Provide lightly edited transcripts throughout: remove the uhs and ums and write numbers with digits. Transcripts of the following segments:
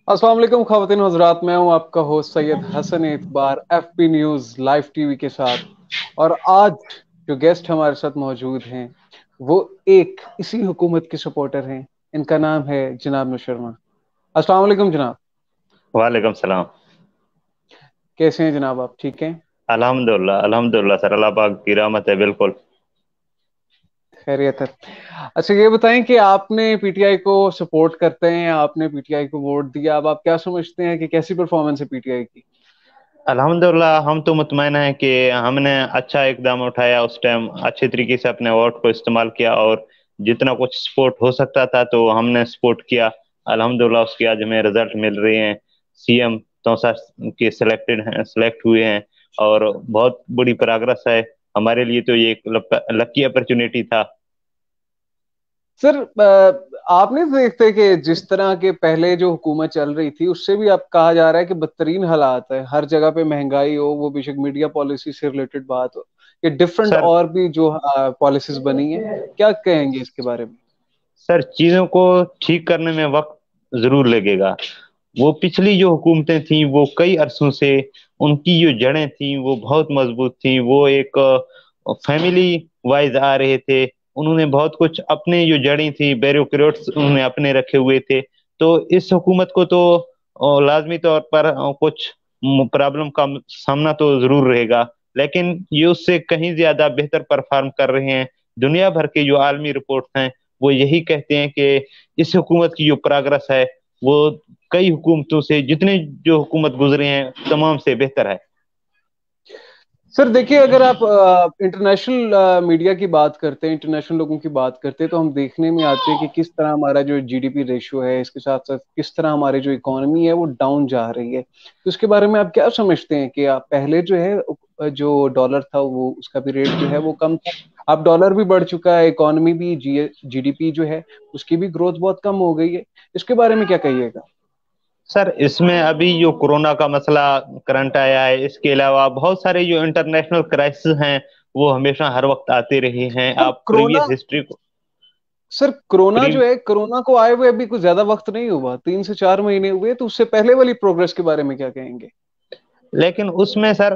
अस्सलाम वालेकुम ख़वातीन व हज़रात, मैं हूं आपका होस्ट सैयद हसन एतबार एफपी न्यूज़ लाइव टीवी के साथ। और आज जो गेस्ट हमारे साथ मौजूद हैं वो एक इसी हुकूमत के सपोर्टर हैं। इनका नाम है जनाब नूर शर्मा। अस्सलाम वालेकुम जनाब, वालेकुम सलाम। कैसे हैं जनाब? आप ठीक हैं? अल्हम्दुलिल्लाह अल्हम्दुलिल्लाह सर, अल्लाह पाक की रहमत है बिल्कुल। खैरियत है। अच्छा, ये बताएं कि आपने पीटीआई को सपोर्ट करते हैं, आपने पीटीआई को वोट दिया, अब आप क्या समझते हैं कि कैसी परफॉर्मेंस है पीटीआई की? अल्हम्दुलिल्लाह हम तो मुतमईन हैं कि हमने अच्छा इकदाम उठाया, उस टाइम अच्छे तरीके से अपने वोट को इस्तेमाल किया और जितना कुछ सपोर्ट हो सकता था तो हमने सपोर्ट किया। अल्हम्दुलिल्लाह उसके आज हमें रिजल्ट मिल रहे हैं। सीएम तौसा के सेलेक्ट हुए हैं और बहुत बड़ी प्रोग्रेस है हमारे लिए। तो ये एक लकी अपॉर्चुनिटी था। सर, आप नहीं देखते कि जिस तरह के पहले जो हुकूमत चल रही थी उससे भी अब कहा जा रहा है कि बदतरीन हालात है, हर जगह पे महंगाई हो, वो बेशक मीडिया पॉलिसी से रिलेटेड बात हो, ये डिफरेंट सर और भी जो पॉलिसीज बनी है, क्या कहेंगे इसके बारे में? सर चीजों को ठीक करने में वक्त जरूर लगेगा। वो पिछली जो हुकूमतें थीं वो कई अरसों से, उनकी जो जड़ें थीं वो बहुत मजबूत थीं। वो एक फैमिली वाइज आ रहे थे। उन्होंने बहुत कुछ अपने जो जड़ें थी, ब्यूरोक्रेट्स उन्होंने अपने रखे हुए थे। तो इस हुकूमत को तो लाजमी तौर पर कुछ प्रॉब्लम का सामना तो जरूर रहेगा, लेकिन ये उससे कहीं ज्यादा बेहतर परफॉर्म कर रहे हैं। दुनिया भर के जो आलमी रिपोर्ट हैं वो यही कहते हैं कि इस हुकूमत की जो प्रोग्रेस है वो कई हुकूमतों से, जितने जो हुकूमत गुजरे हैं तमाम से बेहतर है। सर देखिए, अगर आप इंटरनेशनल मीडिया की बात करते हैं, इंटरनेशनल लोगों की बात करते हैं, तो हम देखने में आते हैं कि किस तरह हमारा जो जीडीपी रेशियो है, इसके साथ साथ किस तरह हमारी जो इकोनॉमी है वो डाउन जा रही है। तो इसके बारे में आप क्या समझते हैं कि आप पहले जो है जो डॉलर था वो उसका भी रेट जो है वो कम था, अब डॉलर भी बढ़ चुका है, इकोनॉमी भी जीडीपी जो है उसकी भी ग्रोथ बहुत कम हो गई है। इसके बारे में क्या कहिएगा? सर इसमें अभी जो कोरोना का मसला करंट आया है, इसके अलावा बहुत सारे जो इंटरनेशनल क्राइसिस हैं वो हमेशा हर वक्त आते रहे हैं। सर आप कोरोना प्रीवियस हिस्ट्री को सर कोरोना प्री जो है, कोरोना को आए हुए अभी कुछ ज्यादा वक्त नहीं हुआ, 3 से 4 महीने हुए, तो उससे पहले वाली प्रोग्रेस के बारे में क्या कहेंगे? लेकिन उसमें सर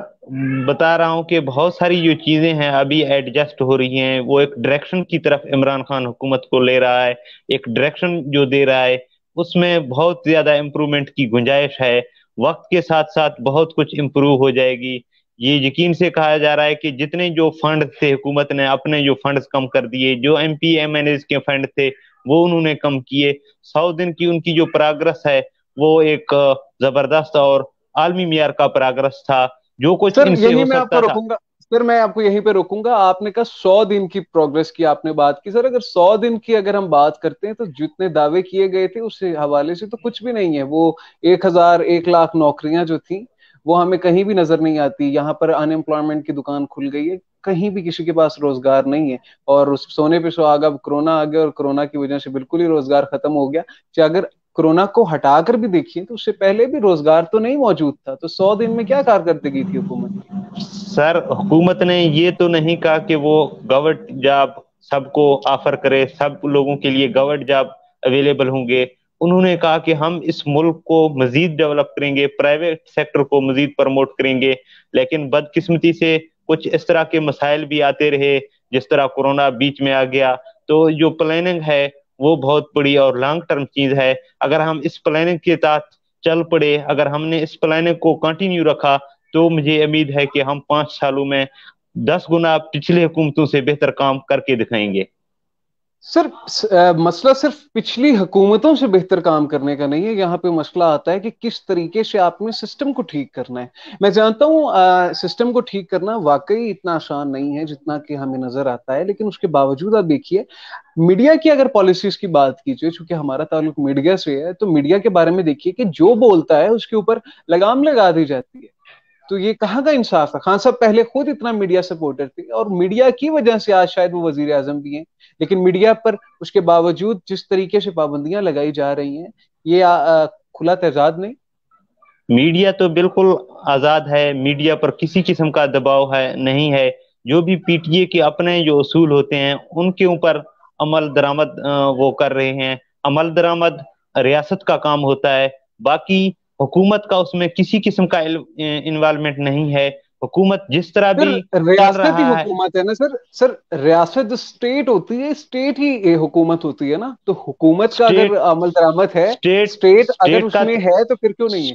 बता रहा हूँ कि बहुत सारी जो चीजें हैं अभी एडजस्ट हो रही हैं। वो एक डायरेक्शन की तरफ इमरान खान हुकूमत को ले रहा है, एक डायरेक्शन जो दे रहा है उसमें बहुत ज्यादा इम्प्रूवमेंट की गुंजाइश है। वक्त के साथ साथ बहुत कुछ इम्प्रूव हो जाएगी। ये यकीन से कहा जा रहा है कि जितने जो फंड थे, हुकूमत ने अपने जो फंड्स कम कर दिए, जो एमपी एमएनए के फंड थे वो उन्होंने कम किए। 100 दिन की उनकी जो प्रोग्रेस है वो एक जबरदस्त और आलमी मियार का प्रोग्रेस था। जो कुछ सर इनसे यही हो मैं आपको सकता था। रोकूंगा। सर मैं आपको यहीं पे रोकूंगा। आपने कहा 100 दिन की प्रोग्रेस की आपने बात की। सर अगर 100 दिन की अगर हम बात करते हैं तो जितने दावे किए गए थे उस हवाले से तो कुछ भी नहीं है। वो 1,000 1 लाख नौकरियां जो थी वो हमें कहीं भी नजर नहीं आती। यहाँ पर अनएम्प्लॉयमेंट की दुकान खुल गई है, कहीं भी किसी के पास रोजगार नहीं है। और उस सोने पे सुहागा, अब कोरोना आ गया और कोरोना की वजह से बिल्कुल ही रोजगार खत्म हो गया। चाहे अगर कोरोना को हटाकर भी देखिए तो उससे पहले भी रोजगार तो नहीं मौजूद था। तो 100 दिन में क्या कारकर्दगी थी हुकूमत की? सर हुकूमत ने ये तो नहीं कहा कि वो गवर्नमेंट जॉब सबको ऑफर करे, सब लोगों के लिए गवर्नमेंट जॉब अवेलेबल होंगे। उन्होंने कहा कि हम इस मुल्क को मजीद डेवलप करेंगे, प्राइवेट सेक्टर को मजीद प्रमोट करेंगे। लेकिन बदकिस्मती से कुछ इस तरह के मसाइल भी आते रहे, जिस तरह कोरोना बीच में आ गया। तो जो प्लानिंग है वो बहुत बड़ी और लॉन्ग टर्म चीज है। अगर हम इस प्लानिंग के तहत चल पड़े, अगर हमने इस प्लानिंग को कंटिन्यू रखा तो मुझे उम्मीद है कि हम 5 सालों में 10 गुना पिछले हुकूमतों से बेहतर काम करके दिखाएंगे। सर मसला सिर्फ पिछली हुकूमतों से बेहतर काम करने का नहीं है। यहाँ पे मसला आता है कि किस तरीके से आपने सिस्टम को ठीक करना है। मैं जानता हूँ सिस्टम को ठीक करना वाकई इतना आसान नहीं है जितना कि हमें नजर आता है, लेकिन उसके बावजूद आप देखिए, मीडिया की अगर पॉलिसीज की बात कीजिए, चूंकि हमारा ताल्लुक मीडिया से है, तो मीडिया के बारे में देखिए कि जो बोलता है उसके ऊपर लगाम लगा दी जाती है। तो ये कहाँ का इंसाफ है? खान साहब पहले खुद इतना मीडिया सपोर्टर थे और मीडिया की वजह से आज शायद वो वजीर आजम भी हैं, लेकिन मीडिया पर उसके बावजूद जिस तरीके से पाबंदियां लगाई जा रही हैं, ये खुला तेजाब नहीं? मीडिया तो बिल्कुल आजाद है, मीडिया पर किसी किस्म का दबाव है नहीं है। जो भी पीटीए के अपने जो उसूल होते हैं उनके ऊपर अमल दरामद वो कर रहे हैं। अमल दरामद ریاست کا کام ہوتا ہے، باقی حکومت کا اس میں کسی قسم کا انوالومنٹ نہیں ہے. حکومت جس طرح سر بھی چل ریاست ہی رہا ہے. حکومت ہے نا سر. سر ریاست اسٹیٹ ہوتی ہے، اسٹیٹ ہی حکومت ہوتی ہے نا. تو حکومت کا اگر اسٹیٹ عمل درآمد ہے، اسٹیٹ اسٹیٹ اگر اسٹیٹ اس کا میں ہے تو پھر کیوں نہیں ہے؟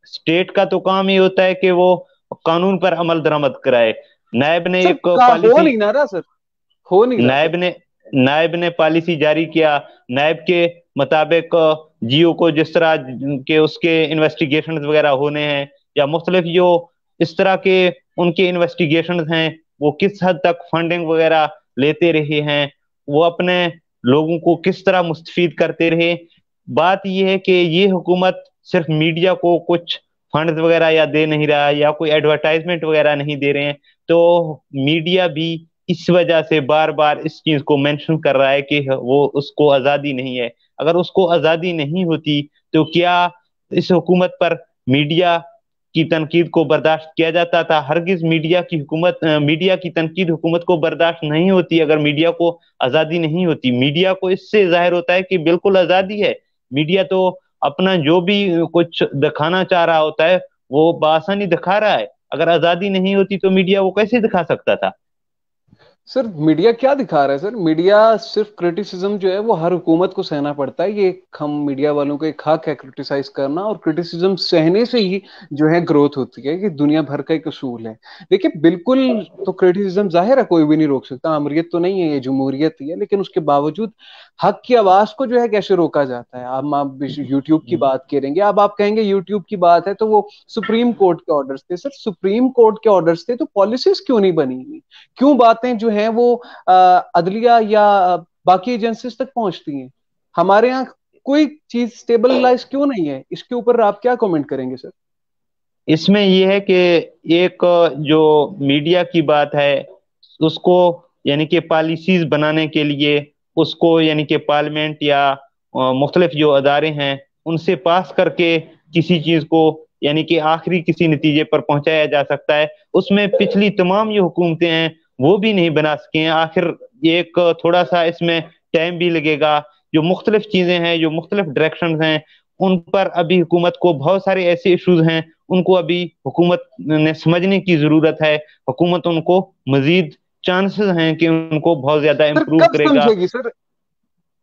اسٹیٹ کا تو کام ہی ہوتا ہے کہ وہ قانون پر عمل درآمد کرائے. نائب نے سر ایک ہو پالیسی نہیں نہ رہا سر، ہو نہیں رہا سر. نائب نے نائب نے پالیسی جاری کیا. نائب کے مطابق جیو کو جس طرح کہ اس کے انویسٹیگیشن وغیرہ ہونے ہیں، یا مختلف جو اس طرح کے ان کے انویسٹیگیشن ہیں، وہ کس حد تک فنڈنگ وغیرہ لیتے رہے ہیں، وہ اپنے لوگوں کو کس طرح مستفید کرتے رہے. بات یہ ہے کہ یہ حکومت صرف میڈیا کو کچھ فنڈز وغیرہ یا دے نہیں رہا، یا کوئی ایڈورٹائزمنٹ وغیرہ نہیں دے رہے ہیں، تو میڈیا بھی اس وجہ سے بار بار اس چیز کو مینشن کر رہا ہے کہ وہ اس کو آزادی نہیں ہے. اگر اس کو آزادی نہیں ہوتی تو کیا اس حکومت پر میڈیا کی تنقید کو برداشت کیا جاتا تھا؟ ہرگز میڈیا کی تنقید حکومت کو برداشت نہیں ہوتی اگر میڈیا کو آزادی نہیں ہوتی. میڈیا کو اس سے ظاہر ہوتا ہے کہ بالکل آزادی ہے. میڈیا تو اپنا جو بھی کچھ دکھانا چاہ رہا ہوتا ہے وہ بآسانی دکھا رہا ہے. اگر آزادی نہیں ہوتی تو میڈیا وہ کیسے دکھا سکتا تھا؟ سر میڈیا کیا دکھا رہا ہے سر؟ میڈیا صرف کرٹیسزم جو ہے وہ ہر حکومت کو سہنا پڑتا ہے. یہ ہم میڈیا والوں کا ایک حق ہے کرٹیسائز کرنا، اور کرٹیسزم سہنے سے ہی جو ہے گروتھ ہوتی ہے. یہ دنیا بھر کا ایک اصول ہے. دیکھیے بالکل تو کرٹیسزم ظاہر ہے کوئی بھی نہیں روک سکتا، امریت تو نہیں ہے، یہ جمہوریت ہی ہے. لیکن اس کے باوجود حق کی آواز کو جو ہے کیسے روکا جاتا ہے؟ اب آپ یوٹیوب کی بات کریں گے، اب آپ کہیں گے یوٹیوب کی بات ہے تو وہ سپریم کورٹ کے آرڈرز تھے. سر سپریم کورٹ کے آرڈرز تھے تو پالیسیز کیوں نہیں بنی ہوئی؟ کیوں باتیں جو ہیں وہ عدلیہ یا باقی ایجنسیز تک پہنچتی ہیں؟ ہمارے یہاں کوئی چیز اسٹیبلائز کیوں نہیں ہے؟ اس کے اوپر آپ کیا کامنٹ کریں گے سر؟ اس میں یہ ہے کہ ایک جو میڈیا کی بات ہے اس کو یعنی کہ پالیسیز بنانے کے لیے اس کو یعنی کہ پارلیمنٹ یا مختلف جو ادارے ہیں ان سے پاس کر کے کسی چیز کو یعنی کہ آخری کسی نتیجے پر پہنچایا جا سکتا ہے. اس میں پچھلی تمام جو حکومتیں ہیں وہ بھی نہیں بنا سکے ہیں. آخر ایک تھوڑا سا اس میں ٹائم بھی لگے گا. جو مختلف چیزیں ہیں، جو مختلف ڈائریکشنز ہیں، ان پر ابھی حکومت کو بہت سارے ایسے ایشوز ہیں، ان کو ابھی حکومت نے سمجھنے کی ضرورت ہے. حکومت ان کو مزید چانسز ہیں کہ ان کو بہت زیادہ سر امپروو کب کرے گا. سمجھے گی سر؟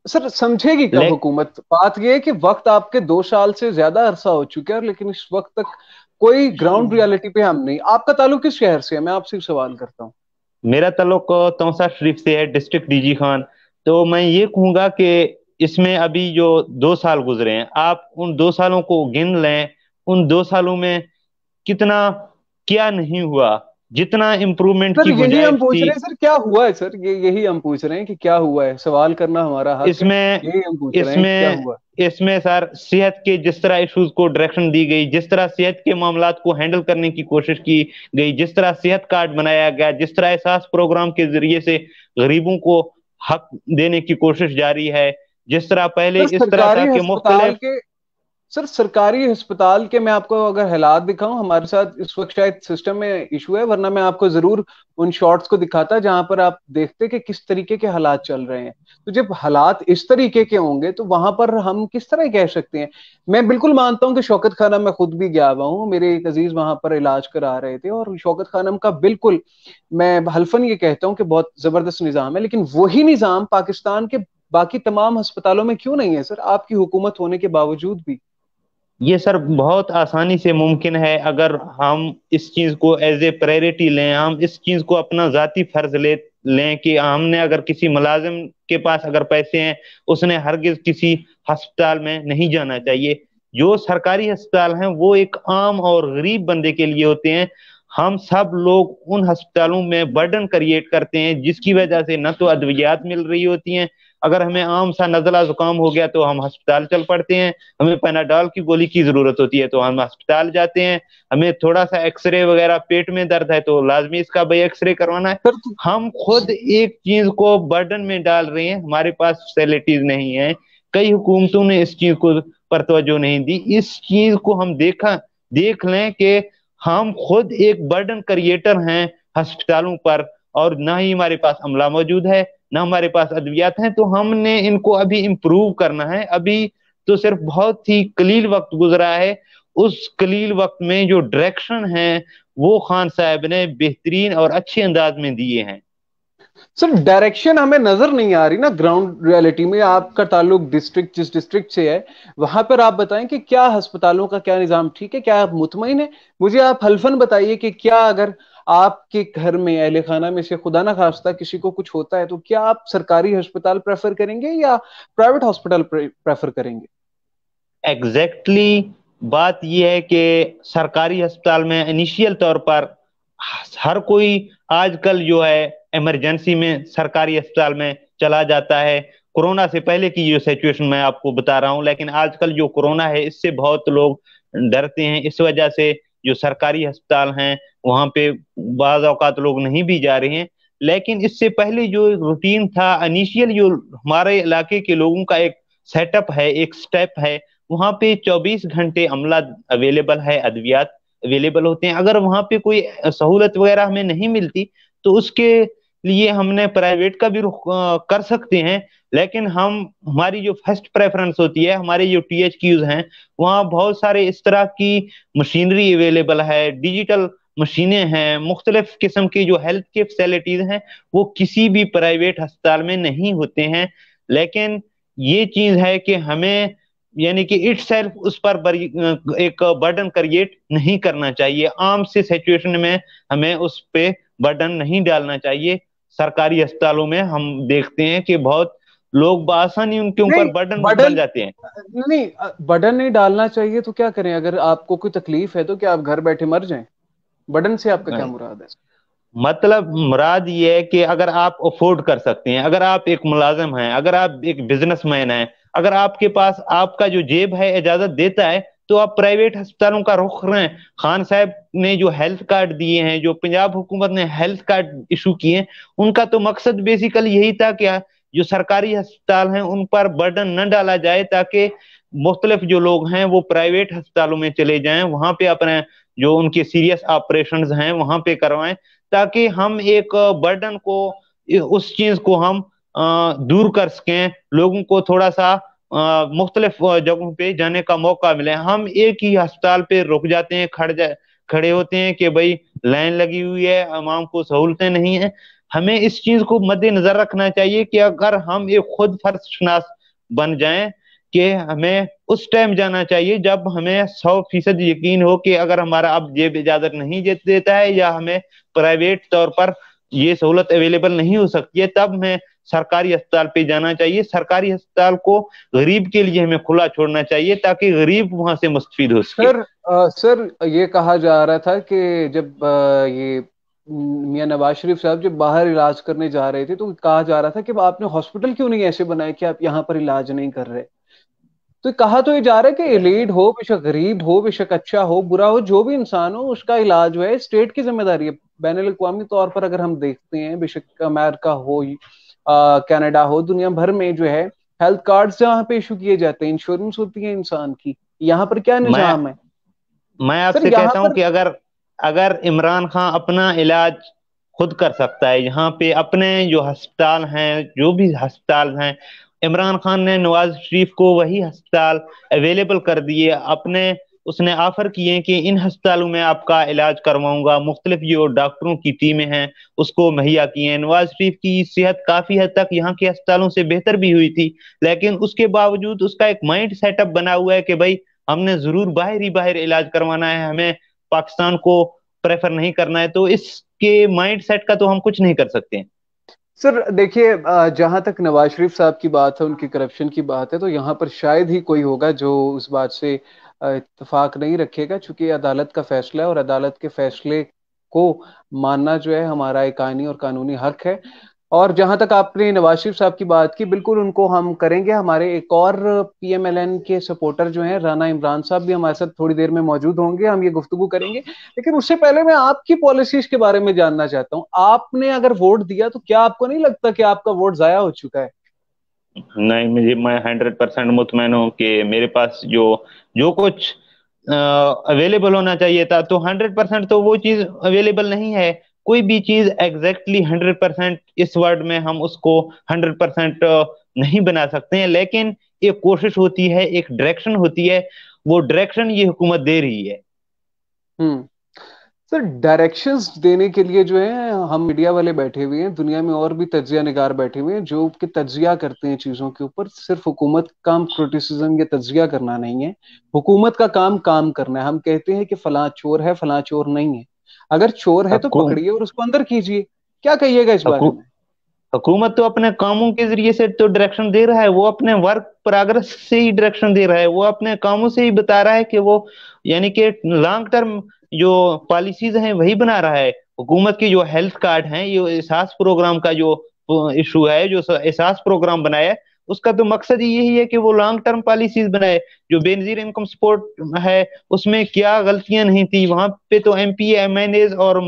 سر سمجھے گی کب حکومت؟ بات یہ ہے کہ وقت آپ کے 2 سال سے زیادہ عرصہ ہو چکا ہے، لیکن اس وقت تک کوئی گراؤنڈ ریالٹی پہ ہم نہیں. آپ کا تعلق کس شہر سے ہے؟ میں آپ سے سوال کرتا ہوں. میرا تعلق توسا شریف سے ہے، ڈسٹرکٹ ڈی جی خان. تو میں یہ کہوں گا کہ اس میں ابھی جو 2 سال گزرے ہیں، آپ ان 2 سالوں کو گن لیں. ان 2 سالوں میں کتنا کیا نہیں ہوا، جتنا امپروومنٹ سر کی یہی ہم گنجائش پوچھ تھی. رہے ہیں سر، کیا ہوا ہے سر؟ یہی ہم پوچھ رہے ہیں کہ کیا ہوا ہے. سوال کرنا ہمارا حق اس ہے، میں یہی ہم پوچھ اس رہے ہیں کہ کیا میں ہوا. اس میں سر صحت کے جس طرح ایشوز کو ڈائریکشن دی گئی، جس طرح صحت کے معاملات کو ہینڈل کرنے کی کوشش کی گئی، جس طرح صحت کارڈ بنایا گیا، جس طرح احساس پروگرام کے ذریعے سے غریبوں کو حق دینے کی کوشش جاری ہے، جس طرح پہلے سر اس طرح تھا سرکاری کہ ہسپتال مختلف. کے سر سرکاری ہسپتال کے میں آپ کو اگر حالات دکھاؤں، ہمارے ساتھ اس وقت شاید سسٹم میں ایشو ہے، ورنہ میں آپ کو ضرور ان شارٹس کو دکھاتا جہاں پر آپ دیکھتے کہ کس طریقے کے حالات چل رہے ہیں. تو جب حالات اس طریقے کے ہوں گے تو وہاں پر ہم کس طرح کہہ سکتے ہیں؟ میں بالکل مانتا ہوں کہ شوکت خانم میں خود بھی گیا ہوا ہوں، میرے ایک عزیز وہاں پر علاج کرا رہے تھے، اور شوکت خانم کا بالکل میں حلفاً یہ کہتا ہوں کہ بہت زبردست نظام ہے. لیکن وہی نظام پاکستان کے باقی تمام ہسپتالوں میں کیوں نہیں ہے سر، آپ کی حکومت ہونے کے باوجود بھی؟ یہ سر بہت آسانی سے ممکن ہے اگر ہم اس چیز کو ایز اے پرائرٹی لیں، ہم اس چیز کو اپنا ذاتی فرض لیں کہ ہم نے اگر کسی ملازم کے پاس اگر پیسے ہیں، اس نے ہرگز کسی ہسپتال میں نہیں جانا چاہیے. جو سرکاری ہسپتال ہیں وہ ایک عام اور غریب بندے کے لیے ہوتے ہیں. ہم سب لوگ ان ہسپتالوں میں برڈن کریٹ کرتے ہیں جس کی وجہ سے نہ تو ادویات مل رہی ہوتی ہیں. اگر ہمیں عام سا نزلہ زکام ہو گیا تو ہم ہسپتال چل پڑتے ہیں. ہمیں پیناڈول کی گولی کی ضرورت ہوتی ہے تو ہم ہسپتال جاتے ہیں. ہمیں تھوڑا سا ایکس رے وغیرہ پیٹ میں درد ہے تو لازمی اس کا بھائی ایکس رے کروانا ہے. سر ہم خود ایک چیز کو برڈن میں ڈال رہے ہیں، ہمارے پاس فیسلٹیز نہیں ہیں. کئی حکومتوں نے اس چیز کو پر توجہ نہیں دی. اس چیز کو ہم دیکھ لیں کہ ہم خود ایک برڈن کریٹر ہیں ہسپتالوں پر، اور نہ ہی ہمارے پاس عملہ موجود ہے، نہ ہمارے پاس ادویات ہیں. تو ہم نے ان کو ابھی امپروو کرنا ہے. ابھی تو صرف بہت ہی قلیل وقت گزرا ہے. اس قلیل وقت میں جو ڈائریکشن ہے وہ خان صاحب نے بہترین اور اچھے انداز میں دیے ہیں. سر ڈائریکشن ہمیں نظر نہیں آ رہی نا گراؤنڈ ریالٹی میں. آپ کا تعلق ڈسٹرکٹ جس ڈسٹرکٹ سے ہے وہاں پر آپ بتائیں کہ کیا ہسپتالوں کا کیا نظام ٹھیک ہے, کیا آپ مطمئن ہیں؟ مجھے آپ حلفاً بتائیے کہ کیا اگر آپ کے گھر میں اہل خانہ میں سے خدا نہ خواستہ کسی کو کچھ ہوتا ہے تو کیا آپ سرکاری ہسپتال پریفر کریں گے یا پرائیویٹ ہسپتال پریفر کریں گے؟ ایگزیکٹلی بات یہ ہے کہ سرکاری ہسپتال میں انیشیل طور پر ہر کوئی آج کل جو ہے ایمرجنسی میں سرکاری اسپتال میں چلا جاتا ہے. کورونا سے پہلے کی جو سچویشن میں آپ کو بتا رہا ہوں, لیکن آج کل جو کورونا ہے اس سے بہت لوگ ڈرتے ہیں. اس وجہ سے جو سرکاری ہسپتال ہیں وہاں پہ بعض اوقات لوگ نہیں بھی جا رہے ہیں. لیکن اس سے پہلے جو روٹین تھا انیشیل جو ہمارے علاقے کے لوگوں کا ایک سیٹ اپ ہے, ایک سٹیپ ہے, وہاں پہ 24 گھنٹے عملہ اویلیبل ہے, ادویات اویلیبل ہوتے ہیں. اگر وہاں پہ کوئی سہولت وغیرہ ہمیں نہیں ملتی تو اس کے لیے ہم نے پرائیویٹ کا بھی رخ کر سکتے ہیں. لیکن ہماری جو فرسٹ پریفرنس ہوتی ہے, ہمارے جو ٹی ایچ کیوز ہیں وہاں بہت سارے اس طرح کی مشینری اویلیبل ہے, ڈیجیٹل مشینیں ہیں, مختلف قسم کی جو ہیلتھ کی فیسلٹیز ہیں وہ کسی بھی پرائیویٹ ہسپتال میں نہیں ہوتے ہیں. لیکن یہ چیز ہے کہ ہمیں یعنی کہ اٹ سیلف اس پر ایک برڈن کریٹ نہیں کرنا چاہیے. عام سے سچویشن میں ہمیں اس پہ برڈن نہیں ڈالنا چاہیے. سرکاری اسپتالوں میں ہم دیکھتے ہیں کہ بہت لوگ بآسانی ان کے اوپر نہیں برڈن برڈن بن جاتے ہیں. نہیں, برڈن نہیں ڈالنا چاہیے تو کیا کریں؟ اگر آپ کو کوئی تکلیف ہے تو کیا آپ گھر بیٹھے مر جائیں؟ برڈن سے آپ کا کیا مراد ہے؟ مطلب مراد یہ ہے کہ اگر آپ افورڈ کر سکتے ہیں, اگر آپ ایک ملازم ہیں, اگر آپ ایک بزنس مین ہیں, اگر آپ کے پاس آپ کا جو جیب ہے اجازت دیتا ہے تو آپ پرائیویٹ ہسپتالوں کا رخ کریں. خان صاحب نے جو ہیلتھ کارڈ دیے ہیں, جو پنجاب حکومت نے ہیلتھ کارڈ ایشو کیے ہیں, ان کا تو مقصد بیسیکلی یہی تھا کہ جو سرکاری ہسپتال ہیں ان پر برڈن نہ ڈالا جائے تاکہ مختلف جو لوگ ہیں وہ پرائیویٹ ہسپتالوں میں چلے جائیں, وہاں پہ اپنے جو ان کے سیریس آپریشنز ہیں وہاں پہ کروائیں, تاکہ ہم ایک برڈن کو اس چیز کو ہم دور کر سکیں, لوگوں کو تھوڑا سا مختلف جگہوں پہ جانے کا موقع ملے. ہم ایک ہی ہسپتال پہ رک جاتے ہیں, کھڑے ہوتے ہیں کہ بھائی لائن لگی ہوئی ہے, عوام کو سہولتیں نہیں ہیں. ہمیں اس چیز کو مد نظر رکھنا چاہیے کہ اگر ہم ایک خود فرض شناس بن جائیں کہ ہمیں اس ٹائم جانا چاہیے جب ہمیں 100% یقین ہو کہ اگر ہمارا اب جیب اجازت نہیں دیتا ہے یا ہمیں پرائیویٹ طور پر یہ سہولت اویلیبل نہیں ہو سکتی ہے, تب ہمیں سرکاری اسپتال پہ جانا چاہیے. سرکاری اسپتال کو غریب کے لیے ہمیں کھلا چھوڑنا چاہیے تاکہ غریب وہاں سے مستفید ہو سکے. سر یہ کہا جا رہا تھا کہ جب یہ میاں نواز شریف صاحب جب باہر علاج کرنے جا رہے تھے تو کہا جا رہا تھا کہ آپ نے ہاسپٹل کیوں نہیں ایسے بنائے کہ آپ یہاں پر علاج نہیں کر رہے. تو کہا تو یہ جا رہا ہے کہ ایلیڈ ہو, بے شک غریب ہو, بے شک اچھا ہو, برا ہو, جو بھی انسان ہو اس کا علاج جو ہے اسٹیٹ کی ذمہ داری ہے. بین الاقوامی طور پر اگر ہم دیکھتے ہیں, بے شک امریکہ ہو, کینیڈا ہو, دنیا بھر میں جو ہے ہیلتھ کارڈ جہاں پہ ایشو کیے جاتے ہیں, انشورنس ہوتی ہے انسان کی. یہاں پر کیا میں نظام ہے میں آپ سر سے یہاں کہتا ہوں پر؟ کہ اگر عمران خان اپنا علاج خود کر سکتا ہے, یہاں پہ اپنے جو ہسپتال ہیں, جو بھی ہسپتال ہیں, عمران خان نے نواز شریف کو وہی ہسپتال اویلیبل کر دیے, اس نے آفر کیے کہ ان ہسپتالوں میں آپ کا علاج کرواؤں گا. مختلف جو ڈاکٹروں کی ٹیمیں ہیں اس کو مہیا کی ہیں. نواز شریف کی صحت کافی حد تک یہاں کے ہسپتالوں سے بہتر بھی ہوئی تھی, لیکن اس کے باوجود اس کا ایک مائنڈ سیٹ اپ بنا ہوا ہے کہ بھائی ہم نے ضرور باہر علاج کروانا ہے, ہمیں پاکستان کو پریفر نہیں کرنا ہے. تو اس کے مائنڈ سیٹ کا تو ہم کچھ نہیں کر سکتے. سر دیکھیے, جہاں تک نواز شریف صاحب کی بات ہے, ان کی کرپشن کی بات ہے, تو یہاں پر شاید ہی کوئی ہوگا جو اس بات سے اتفاق نہیں رکھے گا, چونکہ عدالت کا فیصلہ ہے اور عدالت کے فیصلے کو ماننا جو ہے ہمارا ایک آئینی اور قانونی حق ہے. اور جہاں تک آپ نے نواز شریف صاحب کی بات کی, بالکل ان کو ہم کریں گے. ہمارے ایک اور پی ایم ایل این کے سپورٹر جو ہیں رانا عمران صاحب بھی ہمارے ساتھ تھوڑی دیر میں موجود ہوں گے, ہم یہ گفتگو کریں گے. لیکن اس سے پہلے میں آپ کی پالیسیز کے بارے میں جاننا چاہتا ہوں. آپ نے اگر ووٹ دیا تو کیا آپ کو نہیں لگتا کہ آپ کا ووٹ ضائع ہو چکا ہے؟ نہیں, میں 100% مطمئن ہوں کہ میرے پاس جو کچھ اویلیبل ہونا چاہیے تھا تو 100% تو وہ چیز اویلیبل نہیں ہے. کوئی بھی چیز ایگزیکٹلی 100% اس ورڈ میں ہم اس کو 100% नहीं बना सकते हैं, लेकिन एक कोशिश होती है, एक डायरेक्शन होती है, वो डायरेक्शन ये हुकूमत दे रही है। हम्म। सर डायरेक्शंस देने के लिए जो है हम मीडिया वाले बैठे हुए हैं, दुनिया में और भी तज्जिया निगार बैठे हुए हैं जो कि तज्जिया करते हैं चीजों के ऊपर। सिर्फ हुकूमत का काम क्रिटिसिज्म या तज्जिया करना नहीं है, हुकूमत का काम काम करना है। हम कहते हैं कि फलां चोर है, फलां चोर नहीं है। अगर चोर है तो हुकूम पकड़िए और उसको अंदर कीजिए। क्या कहिएगा इस बारे हुकू, में? हुकूमत तो अपने कामों के जरिए से तो डायरेक्शन दे रहा है, वो अपने वर्क प्रोग्रेस से ही डायरेक्शन दे रहा है, वो अपने कामों से ही बता रहा है कि वो, यानी कि लॉन्ग टर्म जो पॉलिसीज हैं वही बना रहा है। हुकूमत की जो हेल्थ कार्ड हैं, ये एहसास प्रोग्राम का जो इशू है, जो एहसास प्रोग्राम बनाया है, उसका तो मकसद ही यही है कि वो लॉन्ग टर्म पॉलिसीज बनाए। जो बेनजीर इनकम सपोर्ट है, उसमें क्या गलतियां नहीं थी, वहां पे तो एमपी एमएनएज और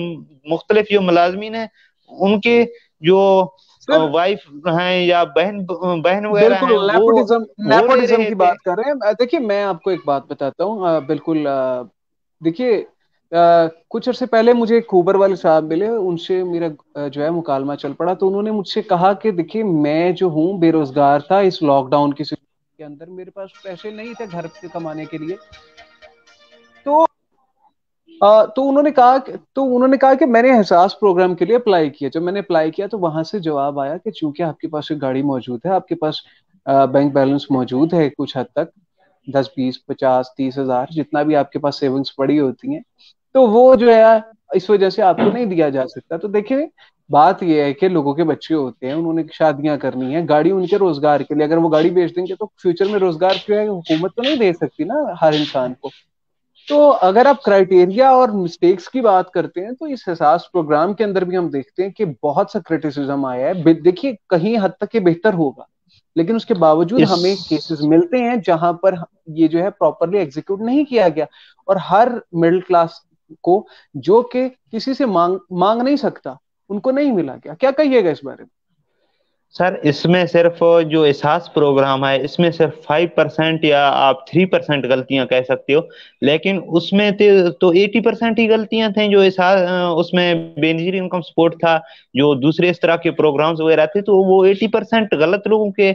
मुख्तलिफ जो मुलाजमीन हैं, उनके जो सर वाइफ हैं या बहन बहन वगैरह बिल्कुल हैं, नेपोटिज्म, वो ले नेपोटिज्म रहे की थे। बात कर रहे हैं। देखिए मैं आपको एक बात बताता हूँ, बिल्कुल देखिए कुछ अर्से पहले मुझे एक ऊबर वाले साहब मिले, उनसे मेरा जो है मुकालमा चल पड़ा। तो उन्होंने मुझसे कहा कि देखिए मैं जो हूँ बेरोजगार था इस लॉकडाउन की सिचुएशन के अंदर, मेरे पास पैसे नहीं थे घर पे कमाने के लिए। तो तो उन्होंने कहा कि मैंने एहसास प्रोग्राम के लिए अप्लाई किया। जब मैंने अप्लाई किया तो वहां से जवाब आया कि चूंकि आपके पास एक गाड़ी मौजूद है, आपके पास बैंक बैलेंस मौजूद है कुछ हद तक, 10 20 50 30 हजार जितना भी आपके पास सेविंग्स पड़ी होती हैं, तो वो जो है इस वजह से आपको नहीं दिया जा सकता। तो देखिए बात यह है कि लोगों के बच्चे होते हैं, उन्होंने शादियां करनी है, गाड़ी उनके रोजगार के लिए, अगर वो गाड़ी बेच देंगे तो फ्यूचर में रोजगार क्यों है? हुकूमत तो नहीं दे सकती ना हर इंसान को। तो अगर आप क्राइटेरिया और मिस्टेक्स की बात करते हैं तो इस एहसास प्रोग्राम के अंदर भी हम देखते हैं कि बहुत सा क्रिटिसिज्म आया है। देखिए कहीं हद तक ये बेहतर होगा, लेकिन उसके बावजूद इस हमें केसेस मिलते हैं जहां पर ये जो है प्रॉपरली एग्जीक्यूट नहीं किया गया। और हर मिडिल क्लास को, जो कि किसी से मांग मांग नहीं सकता, उनको नहीं मिला। क्या कहिएगा इस बारे में? सर, इसमें सिर्फ जो एहसास प्रोग्राम है, इसमें सिर्फ 5% या आप 3% गलतियां कह सकते हो, लेकिन उसमें तो 80% ही गलतियां थी। जो एहसास उसमें बेनजीर इनकम सपोर्ट था, जो दूसरे इस तरह के प्रोग्राम्स वगैरह थे, तो वो 80% गलत लोगों के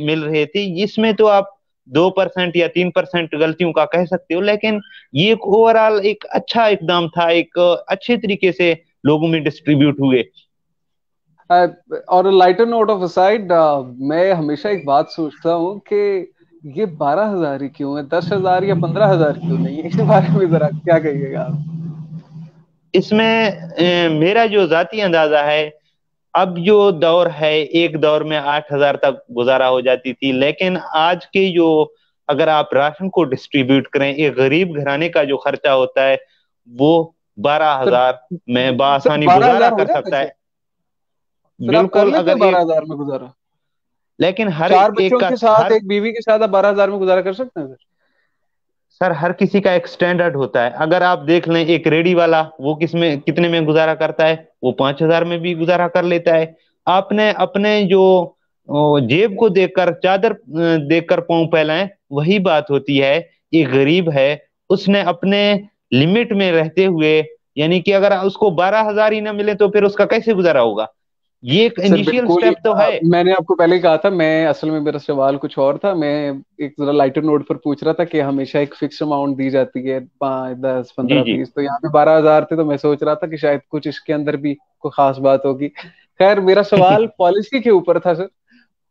मिल रहे थे। इसमें तो आप 2% या 3% गलतियों का कह सकते हो, लेकिन ये एक ओवरऑल एक अच्छा इकदाम था, एक अच्छे तरीके से लोगों में डिस्ट्रीब्यूट हुए। और लाइटर नोट ऑफ असाइड, मैं हमेशा एक बात सोचता हूँ कि ये 12 हजार ही क्यों है, 10 हजार या 15 हजार क्यों नहीं है? इस बारे में जरा क्या कहिएगा आप? इसमें मेरा जो जाती अंदाजा है, अब जो दौर है, एक दौर में 8,000 तक गुजारा हो जाती थी, लेकिन आज के जो, अगर आप राशन को डिस्ट्रीब्यूट करें, एक गरीब घराने का जो खर्चा होता है, वो बारह सर हजार में सर बासानी बारह गुजारा हजार हो कर जाता है सकता क्या? है। सर आप कर बिल्कुल, लेते अगर हैं बारह एक, हजार में गुजारा? लेकिन हर चार एक बच्चों का के साथ, हर एक बीवी के साथ आप 12 हजार में गुजारा कर सकते हैं सर? सर, हर किसी का एक स्टैंडर्ड होता है। अगर आप देख लें, एक रेडी वाला वो किस में कितने में गुजारा करता है, वो 5,000 में भी गुजारा कर लेता है। आपने अपने जो जेब को देखकर चादर देखकर पांव फैलाएं, वही बात होती है। एक गरीब है, उसने अपने लिमिट में रहते हुए, यानी कि अगर उसको 12,000 ही ना मिले तो फिर उसका कैसे गुजारा होगा? ये एक सर इनिशियल बिल्कुल, स्टेप तो है। मैंने आपको पहले ही कहा था, मैं असल में मेरा सवाल कुछ और था। मैं एक जरा लाइटर नोट पर पूछ रहा था कि हमेशा एक फिक्स अमाउंट दी जाती है, 5 10 जी 15 जी। 20, तो यहाँ पे 12 हजार थे। तो मैं सोच रहा था कि शायद कुछ इसके अंदर भी कोई खास बात होगी। खैर मेरा सवाल पॉलिसी के ऊपर था सर।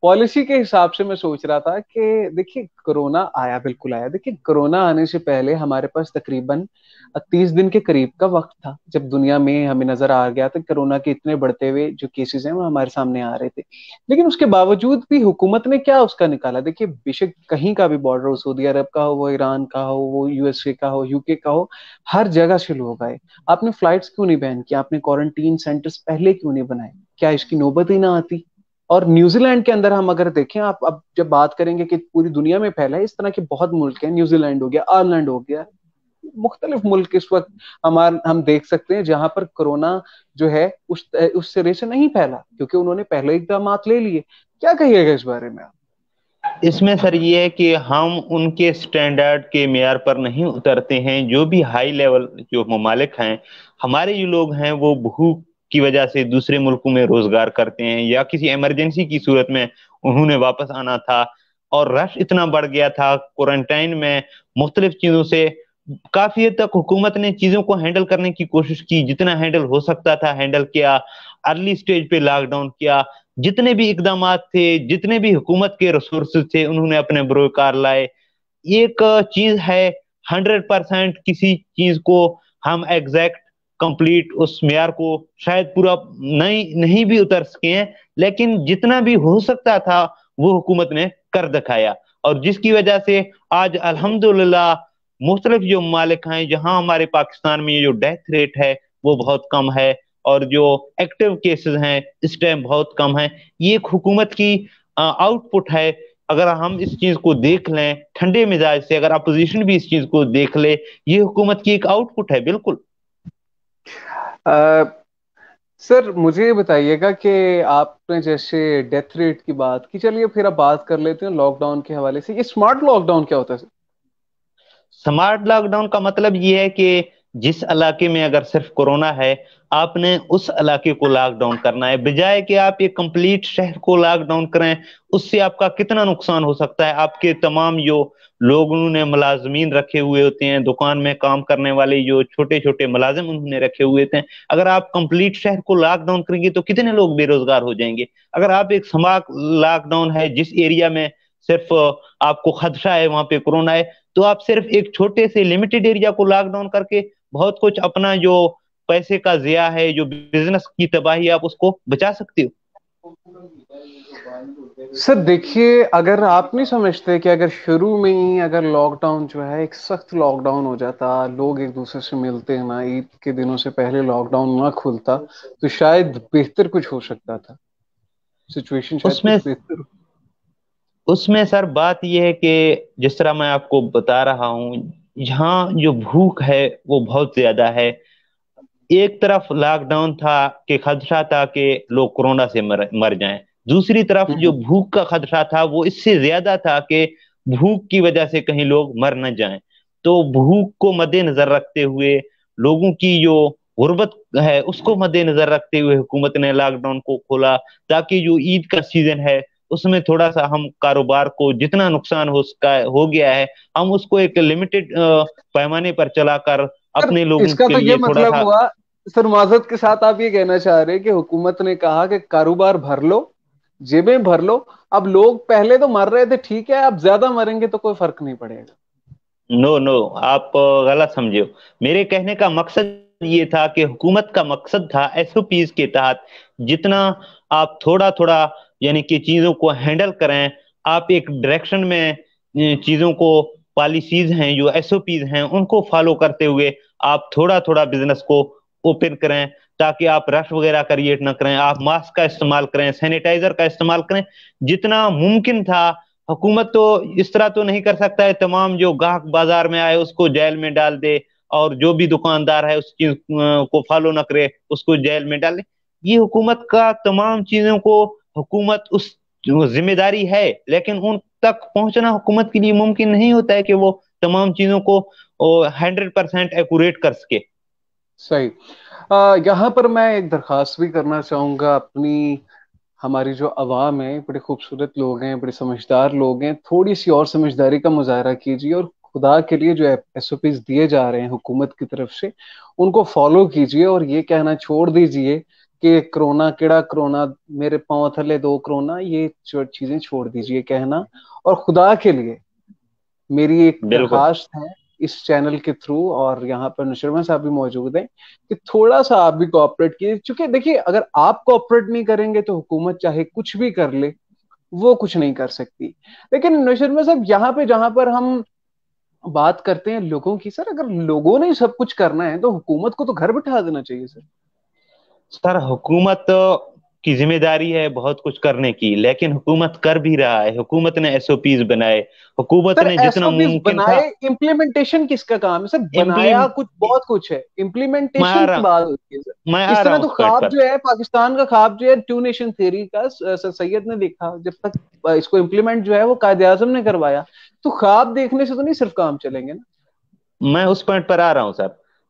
पॉलिसी के हिसाब से मैं सोच रहा था कि देखिए कोरोना आया, बिल्कुल आया। देखिए कोरोना आने से पहले हमारे पास तकरीबन 30 दिन के करीब का वक्त था जब दुनिया में हमें नजर आ गया था कोरोना के इतने बढ़ते हुए जो केसेस हैं वो हमारे सामने आ रहे थे। लेकिन उसके बावजूद भी हुकूमत ने क्या उसका निकाला? देखिए बेशक कहीं का भी बॉर्डर हो, सऊदी अरब का हो, वो ईरान का हो, वो यूएसए का हो, यूके का हो, हर जगह से लोग आए। आपने फ्लाइट्स क्यों नहीं बैन किया? आपने क्वारंटीन सेंटर्स पहले क्यों नहीं बनाए? क्या इसकी नौबत ही ना आती? और न्यूजीलैंड के अंदर हम अगर देखें, आप अब जब बात करेंगे कि पूरी दुनिया में फैला है, इस तरह के बहुत मुल्क हैं, न्यूजीलैंड हो गया, आयरलैंड हो गया, मुख्तलिफ मुल्क इस वक्त हम देख सकते हैं जहां पर कोरोना जो है उस सिरे से नहीं फैला, क्योंकि उन्होंने पहले इकदाम ले लिए। क्या कहिएगा इस बारे में आप? इसमें सर ये है कि हम उनके स्टैंडर्ड के मेयार पर नहीं उतरते हैं। जो भी हाई लेवल जो ममालिक हैं, हमारे जो लोग हैं, वो भूख की वजह से दूसरे मुल्कों में रोजगार करते हैं या किसी इमरजेंसी की सूरत में انہوں نے واپس آنا تھا، اور رش اتنا بڑھ گیا تھا کوارنٹائن میں مختلف چیزوں سے. کافی حد تک حکومت نے چیزوں کو ہینڈل کرنے کی کوشش کی، جتنا ہینڈل ہو سکتا تھا ہینڈل کیا. ارلی سٹیج پہ لاک ڈاؤن کیا، جتنے بھی اقدامات تھے، جتنے بھی حکومت کے ریسورسز تھے، انہوں نے اپنے بروکار لائے. ایک چیز ہے 100% کسی چیز کو ہم ایگزیکٹ کمپلیٹ اس معیار کو شاید پورا نہیں بھی اتر سکے ہیں، لیکن جتنا بھی ہو سکتا تھا وہ حکومت نے کر دکھایا. اور جس کی وجہ سے آج الحمدللہ مختلف جو ممالک ہیں جہاں ہمارے پاکستان میں جو ڈیتھ ریٹ ہے وہ بہت کم ہے، اور جو ایکٹیو کیسز ہیں اس ٹائم بہت کم ہیں. یہ ایک حکومت کی آؤٹ پٹ ہے. اگر ہم اس چیز کو دیکھ لیں ٹھنڈے مزاج سے، اگر اپوزیشن بھی اس چیز کو دیکھ لے، یہ حکومت کی ایک آؤٹ پٹ ہے. بالکل. سر مجھے یہ بتائیے گا کہ آپ نے جیسے ڈیتھ ریٹ کی بات کی، چلیے پھر اب بات کر لیتے ہیں لاک ڈاؤن کے حوالے سے. یہ اسمارٹ لاک ڈاؤن کیا ہوتا ہے سر؟ سمارٹ لاک ڈاؤن کا مطلب یہ ہے کہ جس علاقے میں اگر صرف کورونا ہے، آپ نے اس علاقے کو لاک ڈاؤن کرنا ہے، بجائے کہ آپ ایک کمپلیٹ شہر کو لاک ڈاؤن کریں. اس سے آپ کا کتنا نقصان ہو سکتا ہے. آپ کے تمام جو لوگوں نے ملازمین رکھے ہوئے ہوتے ہیں، دکان میں کام کرنے والے جو چھوٹے چھوٹے ملازم انہوں نے رکھے ہوئے تھے، اگر آپ کمپلیٹ شہر کو لاک ڈاؤن کریں گے تو کتنے لوگ بے روزگار ہو جائیں گے. اگر آپ ایک سمارٹ لاک ڈاؤن ہے جس ایریا میں صرف آپ کو خدشہ ہے وہاں پہ کورونا ہے، تو آپ صرف ایک چھوٹے سے لمیٹڈ ایریا کو لاک ڈاؤن کر کے بہت کچھ اپنا جو پیسے کا ضیاع ہے، جو بزنس کی تباہی، آپ اس کو بچا سکتے ہو. سر دیکھیے، اگر آپ نہیں سمجھتے کہ اگر شروع میں ہی اگر لاک ڈاؤن جو ہے ایک سخت لاک ڈاؤن ہو جاتا، لوگ ایک دوسرے سے ملتے ہیں، عید کے دنوں سے پہلے لاک ڈاؤن نہ کھلتا، تو شاید بہتر کچھ ہو سکتا تھا. سچویشن شاید اس میں کچھ بہتر. اس میں سر بات یہ ہے کہ جس طرح میں آپ کو بتا رہا ہوں، یہاں جو بھوک ہے وہ بہت زیادہ ہے. ایک طرف لاک ڈاؤن تھا کہ خدشہ تھا کہ لوگ کورونا سے مر جائیں، دوسری طرف جو بھوک کا خدشہ تھا وہ اس سے زیادہ تھا کہ بھوک کی وجہ سے کہیں لوگ مر نہ جائیں. تو بھوک کو مد نظر رکھتے ہوئے، لوگوں کی جو غربت ہے اس کو مد نظر رکھتے ہوئے حکومت نے لاک ڈاؤن کو کھولا، تاکہ جو عید کا سیزن ہے اس میں تھوڑا سا ہم کاروبار کو جتنا نقصان ہو گیا ہے، ہم اس کو ایک لمیٹڈ پیمانے پر چلا کر سر اپنے اس لوگوں کا کے تو یہ لیے تھوڑا مطلب سا. ہوا، سر معذرت کے ساتھ آپ یہ کہنا چاہ رہے ہیں کہ حکومت نے کہا کہ کاروبار بھر لو، جیبیں بھر لو، اب لوگ پہلے تو مر رہے تھے ٹھیک ہے، اب زیادہ مریں گے تو کوئی فرق نہیں پڑے گا. نو نو، آپ غلط سمجھے ہو. میرے کہنے کا مقصد یہ تھا کہ حکومت کا مقصد تھا ایس او پیز کے تحت جتنا آپ تھوڑا تھوڑا یعنی کہ چیزوں کو ہینڈل کریں، آپ ایک ڈائریکشن میں چیزوں کو، پالیسیز ہیں جو ایس او پیز ہیں ان کو فالو کرتے ہوئے آپ تھوڑا تھوڑا بزنس کو اوپن کریں، تاکہ آپ رش وغیرہ کریٹ نہ کریں. آپ ماسک کا استعمال کریں، سینیٹائزر کا استعمال کریں جتنا ممکن تھا. حکومت تو اس طرح تو نہیں کر سکتا ہے تمام جو گاہک بازار میں آئے اس کو جیل میں ڈال دے، اور جو بھی دکاندار ہے اس چیز کو فالو نہ کرے اس کو جیل میں ڈال دے. یہ حکومت کا تمام چیزوں کو، حکومت اس ذمہ داری ہے، لیکن ان تک پہنچنا حکومت کے لیے ممکن نہیں ہوتا ہے کہ وہ تمام چیزوں کو 100% ایکوریٹ کر سکے. صحیح. یہاں پر میں ایک درخواست بھی کرنا چاہوں گا اپنی، ہماری جو عوام ہے بڑے خوبصورت لوگ ہیں، بڑے سمجھدار لوگ ہیں، تھوڑی سی اور سمجھداری کا مظاہرہ کیجیے، اور خدا کے لیے جو ایس او پیز دیے جا رہے ہیں حکومت کی طرف سے ان کو فالو کیجیے، اور یہ کہنا چھوڑ دیجیے کہ کرونا کیڑا کرونا میرے پاؤں تھلے دو کرونا، یہ چیزیں چھوڑ دیجیے کہنا. اور خدا کے لیے میری ایک بالکل. درخواست ہے اس چینل کے تھرو، اور یہاں پر نشرما صاحب بھی موجود ہیں، کہ تھوڑا سا آپ بھی کوآپریٹ کیجیے. چونکہ دیکھیے اگر آپ کوآپریٹ نہیں کریں گے تو حکومت چاہے کچھ بھی کر لے وہ کچھ نہیں کر سکتی. لیکن نشرما صاحب یہاں پہ جہاں پر ہم بات کرتے ہیں لوگوں کی، سر اگر لوگوں نے سب کچھ کرنا ہے تو حکومت کو تو گھر بٹھا دینا چاہیے سر. سر حکومت کی ذمہ داری ہے بہت کچھ کرنے کی، لیکن حکومت کر بھی رہا ہے. حکومت نے ایس او پیز بنائے، حکومت سر نے ایس جتنا او پیز ممکن تھا. بنائے، امپلیمنٹیشن کس کا کام ہے سر؟ بنایا امپلیم کچھ بہت کچھ ہے، میں آ امپلیمنٹیشن کی رہا بات ہوتی ہے میں سر. آ اس رہا طرح ہوں تو اس پوائنٹ خواب پر. جو ہے پاکستان کا خواب جو ہے ٹو نیشن تھیوری کا، سر سید نے دیکھا جب تک اس کو امپلیمنٹ جو ہے وہ قائد اعظم نے کروایا، تو خواب دیکھنے سے تو نہیں صرف کام چلیں گے نا. میں اس پوائنٹ پر آ رہا ہوں سر.